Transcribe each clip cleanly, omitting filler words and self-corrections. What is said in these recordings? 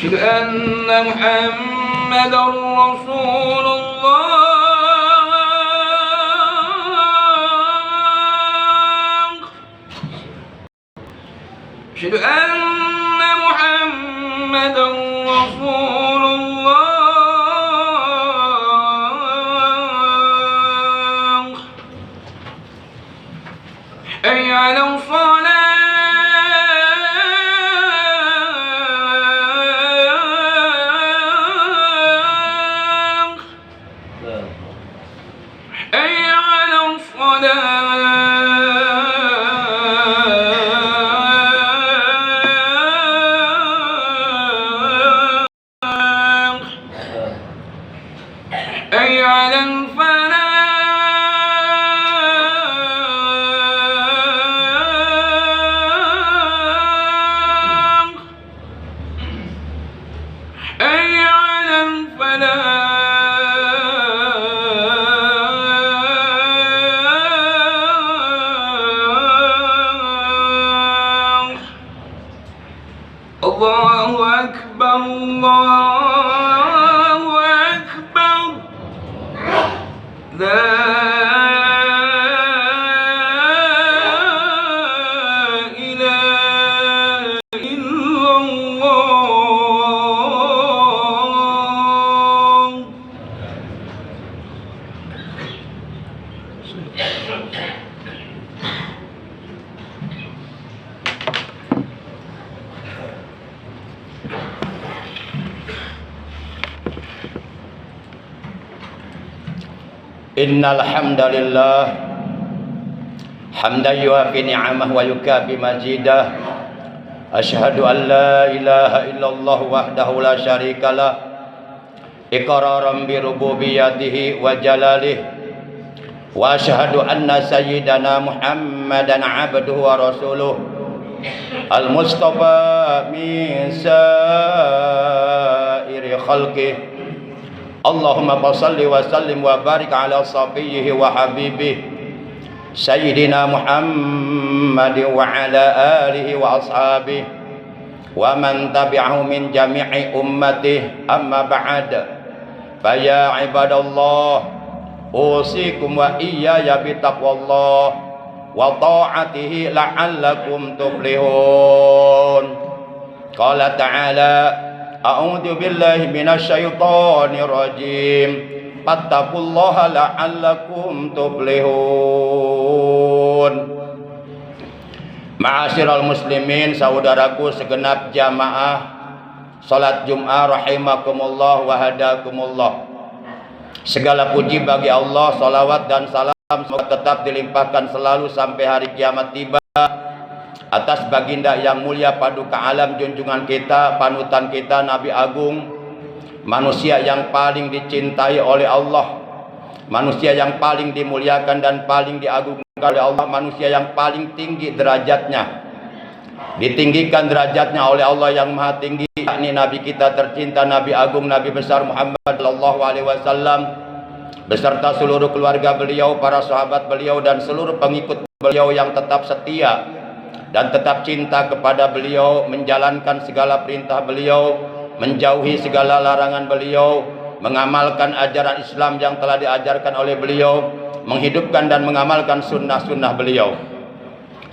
أشهد أن محمدا رسول الله أشهد أن محمدا رسول الله حي على الصلاة حي على الصلاة حي على الفلاح حي على الفلاح الله أكبر الله أكبر لا إله إلا الله. Innal hamdalillah hamdan yuafi ni'amah wa yukafi majidah. Asyhadu an la ilaha illallah wahdahu la syarikalah iqraran bi rububiyyatihi wa jalalih. Wa asyhadu anna sayyidana Muhammadan abduhu wa rasuluh al-mustafa min sairi khalqih. Allahumma salli wa sallim wa barik ala safiyhi wa habibih Sayyidina Muhammad wa ala alihi wa ashabihi wa man tabi'ahu min jami'i ummatihi. Amma ba'd, fa ya ibadallah, usikum wa iyaya bi taqwallah wa ta'atihi la'allakum tuflihun. Qala ta'ala a'udzu billahi minasy syaithanir rajim. Fattaqullaha la'allakum tuflihun. Ma'asyiral muslimin, saudaraku segenap jamaah salat Jumat rahimakumullah wa hadakumullah. Segala puji bagi Allah, salawat dan salam semoga tetap dilimpahkan selalu sampai hari kiamat tiba atas baginda yang mulia paduka alam, junjungan kita, panutan kita, Nabi Agung, manusia yang paling dicintai oleh Allah, manusia yang paling dimuliakan dan paling diagungkan oleh Allah, manusia yang paling tinggi derajatnya, ditinggikan derajatnya oleh Allah yang maha tinggi, yakni Nabi kita tercinta, Nabi Agung, Nabi besar Muhammad sallallahu alaihi wasallam beserta seluruh keluarga beliau, para sahabat beliau dan seluruh pengikut beliau yang tetap setia dan tetap cinta kepada beliau, menjalankan segala perintah beliau, menjauhi segala larangan beliau, mengamalkan ajaran Islam yang telah diajarkan oleh beliau, menghidupkan dan mengamalkan sunnah-sunnah beliau.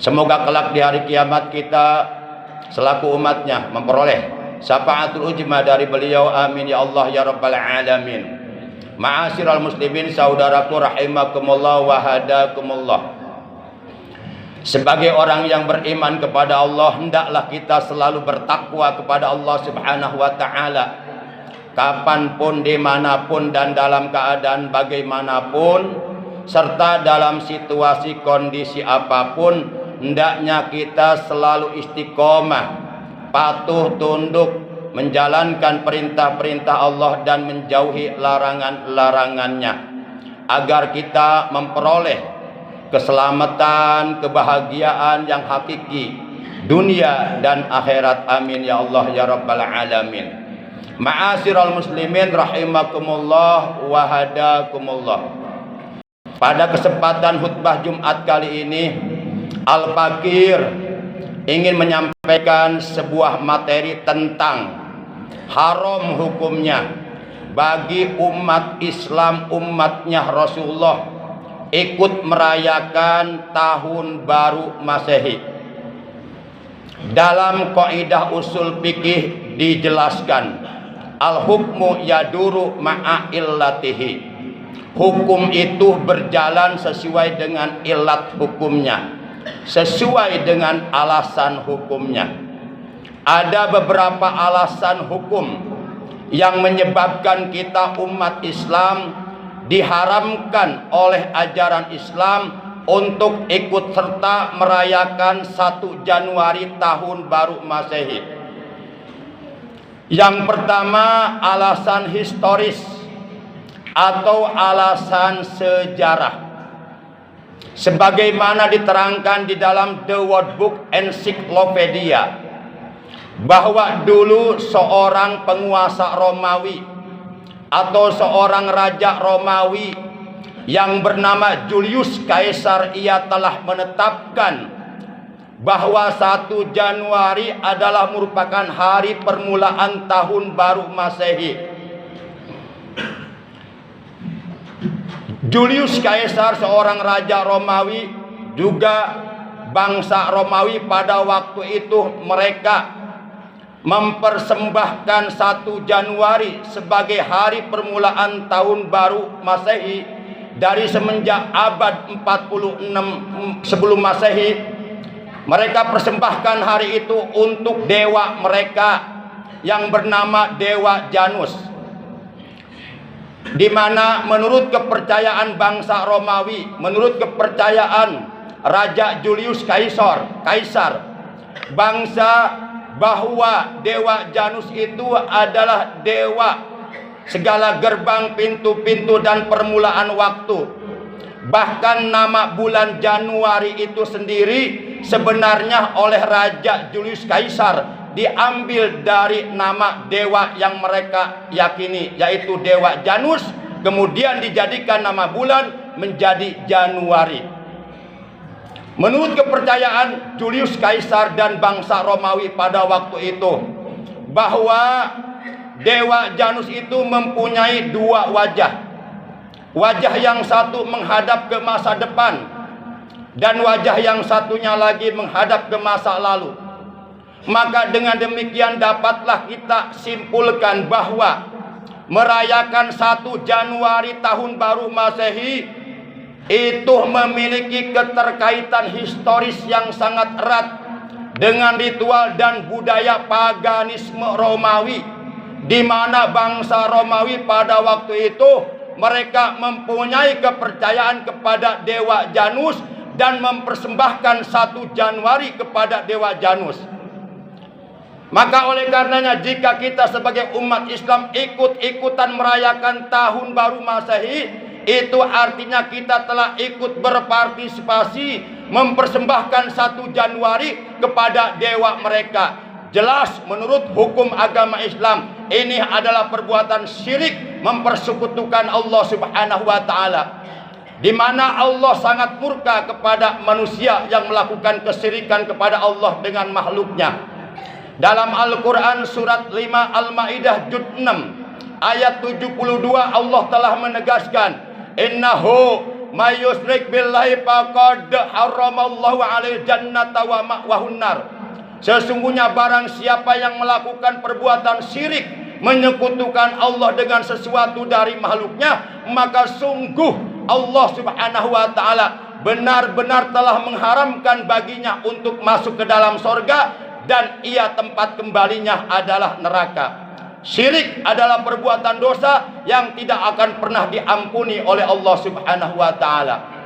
Semoga kelak di hari kiamat kita selaku umatnya memperoleh syafaatul ujma dari beliau. Amin ya Allah ya rabbal alamin. Ma'asyiral muslimin, saudaraku rahimakumullah wa hadakumullah. Sebagai orang yang beriman kepada Allah, hendaklah kita selalu bertakwa kepada Allah Subhanahu wa ta'ala. Kapanpun, dimanapun, dan dalam keadaan bagaimanapun, serta dalam situasi kondisi apapun, hendaknya kita selalu istiqomah, patuh tunduk, menjalankan perintah-perintah Allah dan menjauhi larangan-larangannya, agar kita memperoleh keselamatan, kebahagiaan yang hakiki dunia dan akhirat. Amin ya Allah ya rabbal alamin. Ma'asyiral muslimin rahimakumullah wa hadakumullah. Pada kesempatan khutbah Jumat kali ini, Al-Fakir ingin menyampaikan sebuah materi tentang haram hukumnya bagi umat Islam, umatnya Rasulullah, ikut merayakan tahun baru Masehi. Dalam kaidah usul fikih dijelaskan, al-hukmu yaduru ma'a illatihi. Hukum itu berjalan sesuai dengan ilat hukumnya, sesuai dengan alasan hukumnya. Ada beberapa alasan hukum yang menyebabkan kita umat Islam diharamkan oleh ajaran Islam untuk ikut serta merayakan 1 Januari tahun baru Masehi. Yang pertama, alasan historis atau alasan sejarah. Sebagaimana diterangkan di dalam The World Book Encyclopedia, bahwa dulu seorang penguasa Romawi atau seorang raja Romawi yang bernama Julius Caesar, ia telah menetapkan bahwa 1 Januari adalah merupakan hari permulaan tahun baru Masehi. Julius Caesar, seorang raja Romawi, juga bangsa Romawi pada waktu itu mereka mempersembahkan 1 Januari sebagai hari permulaan tahun baru Masehi. Dari semenjak abad 46 sebelum Masehi, mereka persembahkan hari itu untuk dewa mereka yang bernama Dewa Janus, di mana menurut kepercayaan bangsa Romawi, menurut kepercayaan Raja Julius Caesar, bangsa bahwa Dewa Janus itu adalah dewa segala gerbang, pintu-pintu dan permulaan waktu. Bahkan nama bulan Januari itu sendiri sebenarnya oleh Raja Julius Caesar diambil dari nama dewa yang mereka yakini, yaitu Dewa Janus, kemudian dijadikan nama bulan menjadi Januari. Menurut kepercayaan Julius Caesar dan bangsa Romawi pada waktu itu, bahwa Dewa Janus itu mempunyai 2 wajah. Wajah yang satu menghadap ke masa depan, dan wajah yang satunya lagi menghadap ke masa lalu. Maka dengan demikian dapatlah kita simpulkan bahwa merayakan 1 Januari tahun baru Masehi itu memiliki keterkaitan historis yang sangat erat dengan ritual dan budaya paganisme Romawi, di mana bangsa Romawi pada waktu itu mereka mempunyai kepercayaan kepada Dewa Janus dan mempersembahkan 1 Januari kepada Dewa Janus. Maka oleh karenanya jika kita sebagai umat Islam ikut-ikutan merayakan tahun baru Masehi, itu artinya kita telah ikut berpartisipasi mempersembahkan 1 Januari kepada dewa mereka. Jelas menurut hukum agama Islam ini adalah perbuatan syirik, mempersekutukan Allah Subhanahu wa taala, di mana Allah sangat murka kepada manusia yang melakukan kesyirikan kepada Allah dengan makhluknya. Dalam Al-Quran surat 5 Al-Ma'idah juz 6 ayat 72 Allah telah menegaskan, innahu may yusyrik billahi faqad haramallahu 'alaihil jannata wa ma'wahun nar. Sesungguhnya barang siapa yang melakukan perbuatan syirik, menyekutukan Allah dengan sesuatu dari makhluknya, maka sungguh Allah Subhanahu wa taala benar-benar telah mengharamkan baginya untuk masuk ke dalam sorga, dan ia tempat kembalinya adalah neraka. Syirik adalah perbuatan dosa yang tidak akan pernah diampuni oleh Allah Subhanahu wa taala.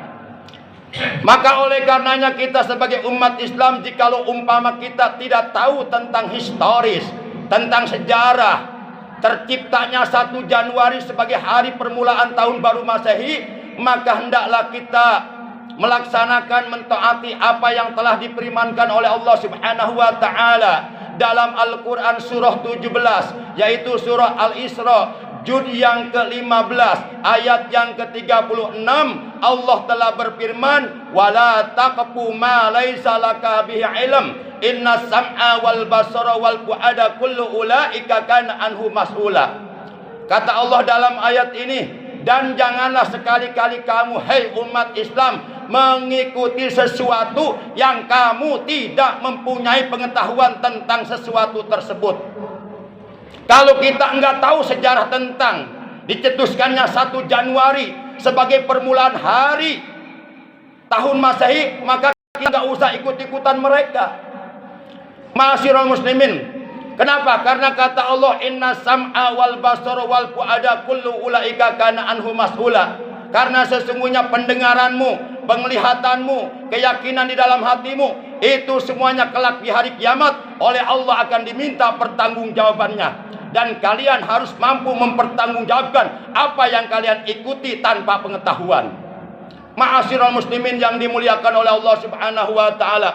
Maka oleh karenanya kita sebagai umat Islam, jikalau umpama kita tidak tahu tentang historis, tentang sejarah terciptanya 1 Januari sebagai hari permulaan tahun baru Masehi, maka hendaklah kita melaksanakan, mentaati apa yang telah difirmankan oleh Allah Subhanahu wa taala dalam Al-Quran surah 17, yaitu surah Al-Isra juz yang ke-15 ayat yang ke-36. Allah telah berfirman, wala taqfu ma laisa laka bihi ilm inna sam'a wal basara wal fu'ada kullu ulaika kana anhu mas'ula. Kata Allah dalam ayat ini, dan janganlah sekali-kali kamu, hai umat Islam, mengikuti sesuatu yang kamu tidak mempunyai pengetahuan tentang sesuatu tersebut. Kalau kita enggak tahu sejarah tentang dicetuskannya 1 Januari sebagai permulaan hari tahun Masehi, maka kita enggak usah ikut-ikutan mereka. Ma'asyiral muslimin, kenapa? Karena kata Allah, inna sam'a wal basara wal fu'ada kullu ulaika kana anhu mas'ula. Karena sesungguhnya pendengaranmu, penglihatanmu, keyakinan di dalam hatimu, itu semuanya kelak di hari kiamat oleh Allah akan diminta pertanggungjawabannya. Dan kalian harus mampu mempertanggungjawabkan apa yang kalian ikuti tanpa pengetahuan. Ma'asyiral muslimin yang dimuliakan oleh Allah Subhanahu wa taala.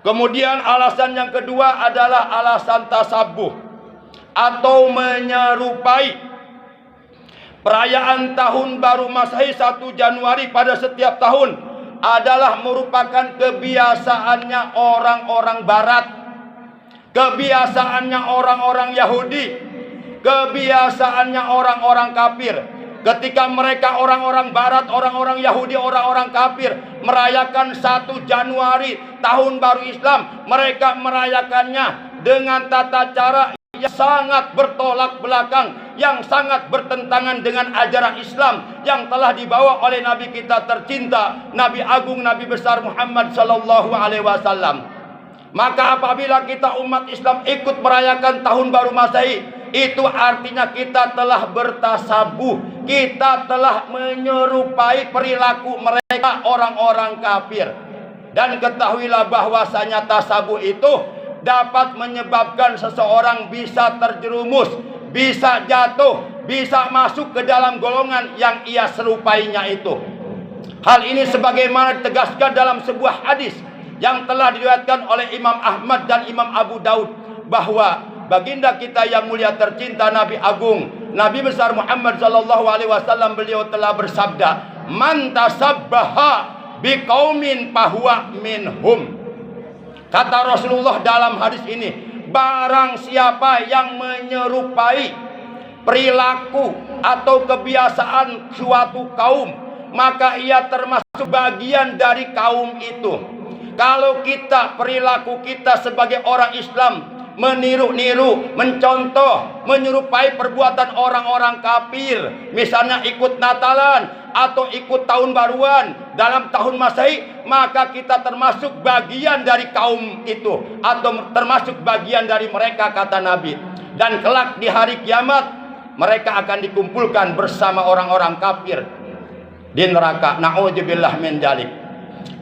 Kemudian alasan yang kedua adalah alasan tasabuh atau menyerupai perayaan tahun baru Masehi 1 Januari pada setiap tahun adalah merupakan kebiasaannya orang-orang barat, kebiasaannya orang-orang Yahudi, kebiasaannya orang-orang kafir. Ketika mereka orang-orang barat, orang-orang Yahudi, orang-orang kafir merayakan 1 Januari tahun baru Islam, mereka merayakannya dengan tata cara yang sangat bertolak belakang, yang sangat bertentangan dengan ajaran Islam yang telah dibawa oleh Nabi kita tercinta, Nabi Agung, Nabi besar Muhammad sallallahu alaihi wasallam. Maka apabila kita umat Islam ikut merayakan tahun baru Masehi, itu artinya kita telah bertasabuh, kita telah menyerupai perilaku mereka orang-orang kafir. Dan ketahuilah bahwasanya tasabuh itu dapat menyebabkan seseorang bisa terjerumus, bisa jatuh, bisa masuk ke dalam golongan yang ia serupainya itu. Hal ini sebagaimana ditegaskan dalam sebuah hadis yang telah diriwayatkan oleh Imam Ahmad dan Imam Abu Daud, bahwa baginda kita yang mulia tercinta Nabi Agung, Nabi besar Muhammad sallallahu alaihi wasallam, beliau telah bersabda, "Man tasabbaha biqaumin fahuwa minhum." Kata Rasulullah dalam hadis ini, barang siapa yang menyerupai perilaku atau kebiasaan suatu kaum, maka ia termasuk bagian dari kaum itu. Kalau kita, perilaku kita sebagai orang Islam meniru-niru, mencontoh, menyerupai perbuatan orang-orang kafir, misalnya ikut Natalan atau ikut tahun baruan dalam tahun Masehi, maka kita termasuk bagian dari kaum itu, atau termasuk bagian dari mereka, kata Nabi. Dan kelak di hari kiamat mereka akan dikumpulkan bersama orang-orang kafir di neraka. Na'udzubillah min dzalik.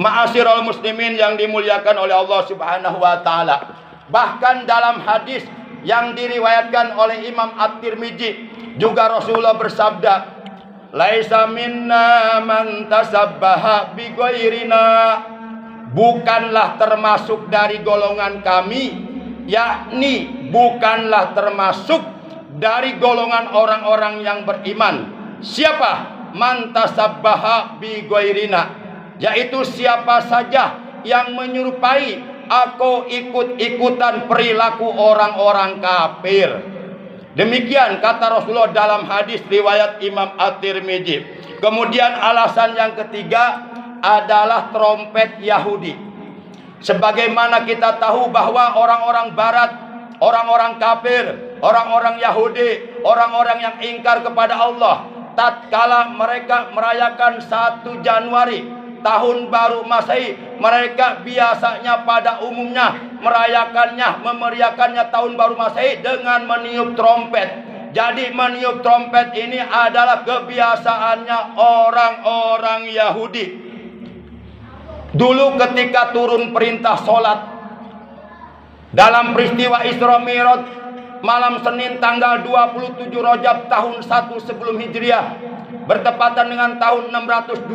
Ma'asyiral muslimin yang dimuliakan oleh Allah Subhanahu wa taala. Bahkan dalam hadis yang diriwayatkan oleh Imam At-Tirmidzi juga Rasulullah bersabda, "Laisa minna man tasabbaha bi ghairina." Bukanlah termasuk dari golongan kami, yakni bukanlah termasuk dari golongan orang-orang yang beriman. Siapa? Man tasabbaha bi ghairina, yaitu siapa saja yang menyerupai atau ikut-ikutan perilaku orang-orang kafir. Demikian kata Rasulullah dalam hadis riwayat Imam At-Tirmidzi. Kemudian alasan yang ketiga adalah trompet Yahudi. Sebagaimana kita tahu bahwa orang-orang barat, orang-orang kafir, orang-orang Yahudi, orang-orang yang ingkar kepada Allah, tatkala mereka merayakan 1 Januari tahun baru Masehi, mereka biasanya pada umumnya merayakannya, memeriahkannya tahun baru Masehi dengan meniup trompet. Jadi meniup trompet ini adalah kebiasaannya orang-orang Yahudi. Dulu ketika turun perintah sholat dalam peristiwa Isra Mi'raj malam Senin tanggal 27 Rajab tahun 1 sebelum Hijriah, bertepatan dengan tahun 622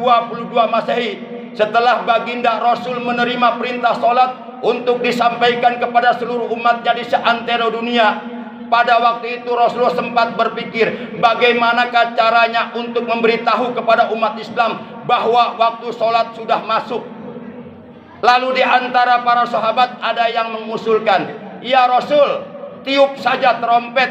Masehi, setelah baginda Rasul menerima perintah sholat untuk disampaikan kepada seluruh umatnya di seantero dunia. Pada waktu itu Rasulullah sempat berpikir bagaimanakah caranya untuk memberitahu kepada umat Islam bahwa waktu sholat sudah masuk. Lalu di antara para sahabat ada yang mengusulkan, "Ya Rasul, tiup saja trompet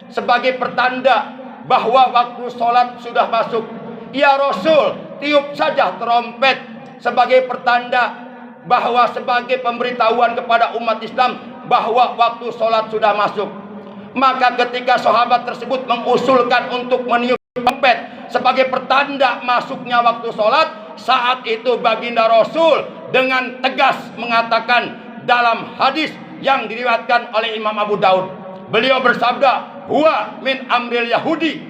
sebagai pertanda bahwa waktu sholat sudah masuk." "Ya Rasul, tiup saja trompet sebagai pertanda bahwa sebagai pemberitahuan kepada umat Islam bahwa waktu sholat sudah masuk." Maka ketika sahabat tersebut mengusulkan untuk meniup trompet sebagai pertanda masuknya waktu sholat, saat itu baginda Rasul dengan tegas mengatakan dalam hadis yang diriwayatkan oleh Imam Abu Daud, beliau bersabda, "Huwa min amril Yahudi."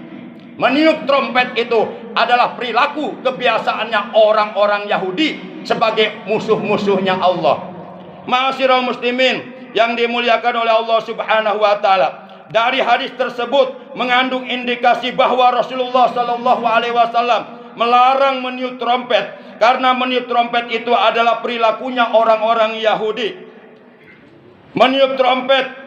Meniup trompet itu adalah perilaku kebiasaannya orang-orang Yahudi sebagai musuh-musuhnya Allah. Ma'asyiral muslimin yang dimuliakan oleh Allah Subhanahu wa taala, dari hadis tersebut mengandung indikasi bahwa Rasulullah sallallahu alaihi wasallam melarang meniup trompet, karena meniup trompet itu adalah perilakunya orang-orang Yahudi. Meniup trompet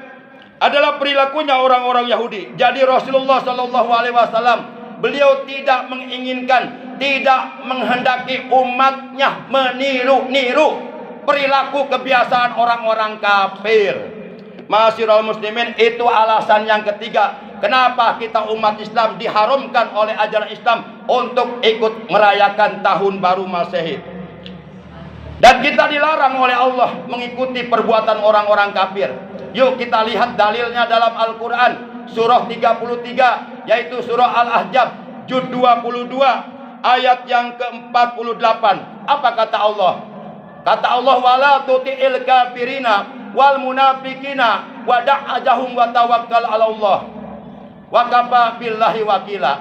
adalah perilakunya orang-orang Yahudi. Jadi Rasulullah sallallahu alaihi wasallam beliau tidak menginginkan, tidak menghendaki umatnya meniru-niru perilaku kebiasaan orang-orang kafir. Ma'asyiral muslimin, itu alasan yang ketiga kenapa kita umat Islam diharamkan oleh ajaran Islam untuk ikut merayakan tahun baru Masehi. Dan kita dilarang oleh Allah mengikuti perbuatan orang-orang kafir. Yuk kita lihat dalilnya dalam Al-Quran surah 33, yaitu surah Al-Ahzab juz 22 ayat yang ke-48. Apa kata Allah? Kata Allah, "Wala tuti'il kafirina wal munafikina wada'ajahum wa tawakkal 'ala Allah wa kafa billahi wakila."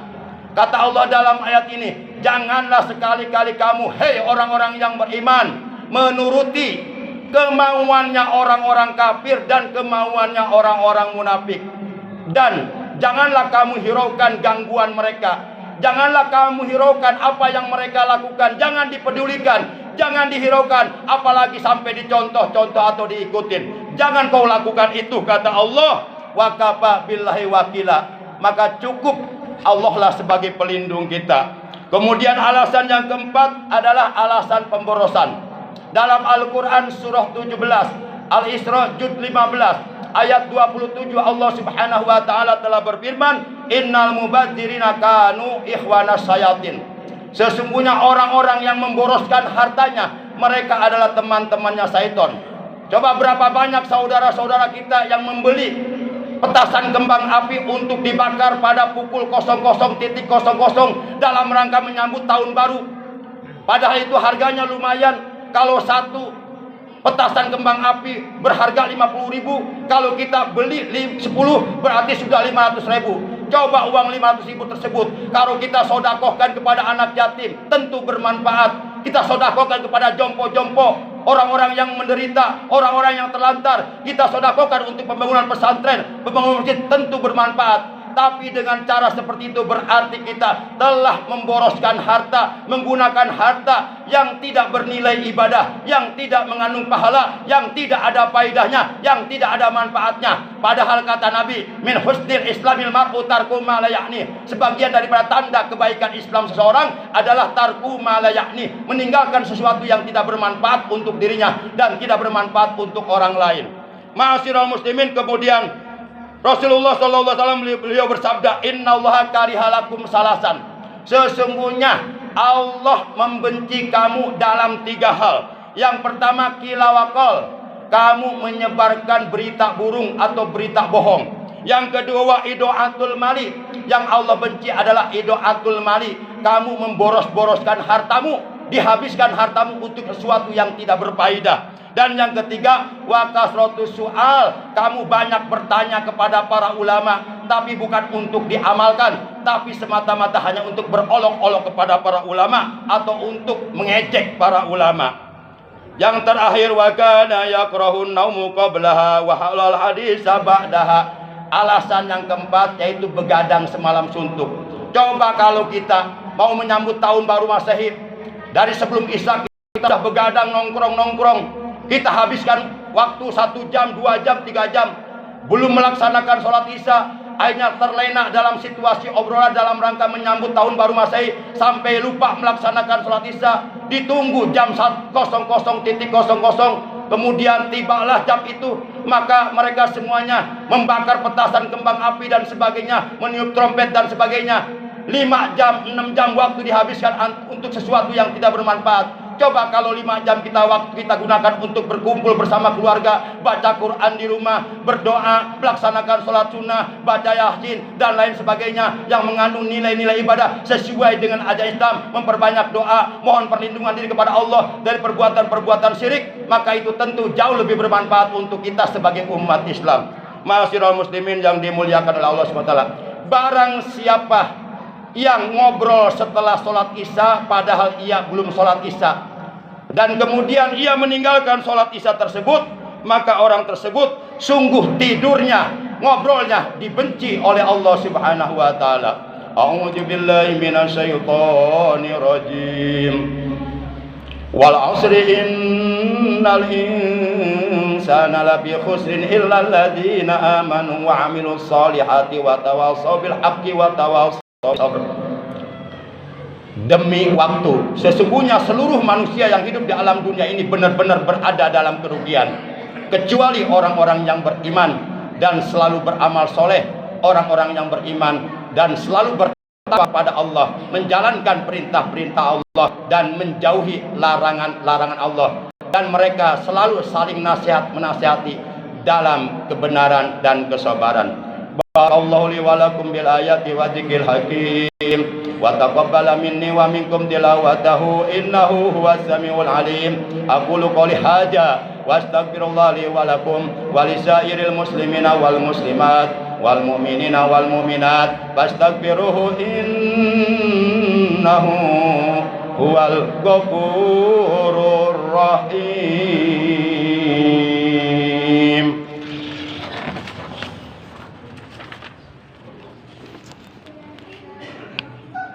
Kata Allah dalam ayat ini, janganlah sekali-kali kamu, hei orang-orang yang beriman, menuruti kemauannya orang-orang kafir dan kemauannya orang-orang munafik. Dan janganlah kamu hiraukan gangguan mereka. Janganlah kamu hiraukan apa yang mereka lakukan. Jangan dipedulikan, jangan dihiraukan, apalagi sampai dicontoh-contoh atau diikutin. Jangan kau lakukan itu, kata Allah. Wa kafa billahi wakila. Maka cukup Allah lah sebagai pelindung kita. Kemudian alasan yang keempat adalah alasan pemborosan. Dalam Al-Quran surah 17 Al-Isra juz 15 ayat 27 Allah Subhanahu wa taala telah berfirman, "Innal mubadzirina kanu ikhwanas sayatin." Sesungguhnya orang-orang yang memboroskan hartanya, mereka adalah teman-temannya syaitan. Coba berapa banyak saudara-saudara kita yang membeli petasan kembang api untuk dibakar pada pukul 00.00 dalam rangka menyambut tahun baru. Padahal itu harganya lumayan. Kalau satu petasan kembang api berharga 50.000, kalau kita beli 10 berarti sudah 500.000. Coba uang 500.000 tersebut kalau kita sodakohkan kepada anak yatim, tentu bermanfaat. Kita sodakohkan kepada jompo-jompo, orang-orang yang menderita, orang-orang yang terlantar, kita sodakohkan untuk pembangunan pesantren, pembangunan masjid, tentu bermanfaat. Tapi dengan cara seperti itu berarti kita telah memboroskan harta, menggunakan harta yang tidak bernilai ibadah, yang tidak mengandung pahala, yang tidak ada faedahnya, yang tidak ada manfaatnya. Padahal kata Nabi, min husnil islamil mar'u tarku ma la ya'ni. Sebagian daripada tanda kebaikan Islam seseorang adalah tarku ma la ya'ni, meninggalkan sesuatu yang tidak bermanfaat untuk dirinya dan tidak bermanfaat untuk orang lain. Ma'asyiral muslimin, kemudian Rasulullah SAW beliau bersabda, "Innallaha karihalakum salasan." Sesungguhnya Allah membenci kamu dalam 3 hal. Yang pertama, kilawakol, kamu menyebarkan berita burung atau berita bohong. Yang kedua, idoatul mali. Yang Allah benci adalah idoatul mali, kamu memboros-boroskan hartamu, dihabiskan hartamu untuk sesuatu yang tidak berfaedah. Dan yang ketiga, wa kasratus su'al, kamu banyak bertanya kepada para ulama, tapi bukan untuk diamalkan, tapi semata-mata hanya untuk berolok-olok kepada para ulama atau untuk mengejek para ulama. Yang terakhir, wa kana yakrahun naumu qablaha wa halal haditsa ba'daha. Alasan yang keempat yaitu begadang semalam suntuk. Coba kalau kita mau menyambut tahun baru Masehi, dari sebelum Isya kita sudah begadang nongkrong-nongkrong. Kita habiskan waktu 1 jam, 2 jam, 3 jam, belum melaksanakan sholat Isya, akhirnya terlena dalam situasi obrolan dalam rangka menyambut tahun baru Masehi, sampai lupa melaksanakan sholat isya. Ditunggu jam 00.00, kemudian tibalah jam itu, maka mereka semuanya membakar petasan, kembang api dan sebagainya, meniup trompet dan sebagainya. 5 jam, 6 jam waktu dihabiskan untuk sesuatu yang tidak bermanfaat. Coba kalau 5 jam waktu kita gunakan untuk berkumpul bersama keluarga, baca Quran di rumah, berdoa, melaksanakan sholat sunnah, baca yasin dan lain sebagainya yang mengandung nilai-nilai ibadah sesuai dengan ajaran Islam, memperbanyak doa, mohon perlindungan diri kepada Allah dari perbuatan-perbuatan syirik, maka itu tentu jauh lebih bermanfaat untuk kita sebagai umat Islam. Ma'asyiral muslimin yang dimuliakan oleh Allah SWT. Barang siapa yang ngobrol setelah sholat isya padahal ia belum sholat isya, dan kemudian ia meninggalkan sholat isya tersebut, maka orang tersebut sungguh tidurnya, ngobrolnya dibenci oleh Allah Subhanahu wa taala. A'udzu billahi minasyaitonir rajim. Wal 'asri innal insana lafi khusrin illa alladziina amanu wa 'amilus shalihati wa tawassaw bil haqqi wa tawassaw. Demi waktu, sesungguhnya seluruh manusia yang hidup di alam dunia ini benar-benar berada dalam kerugian, kecuali orang-orang yang beriman dan selalu beramal soleh. Orang-orang yang beriman dan selalu bertakwa pada Allah, menjalankan perintah-perintah Allah dan menjauhi larangan-larangan Allah, dan mereka selalu saling menasihati dalam kebenaran dan kesabaran. Barakallahu li wa lakum bil ayati wa dzikril hakim wa taqabbala minni wa minkum tilawatahu innahu huwas samiul alim. Aqulu qouli hadza wa astaghfirullah li wa lakum wa lisairil muslimina wal muslimat wal mu'minina wal mu'minat fastaghfiruhu innahu huwal ghafurur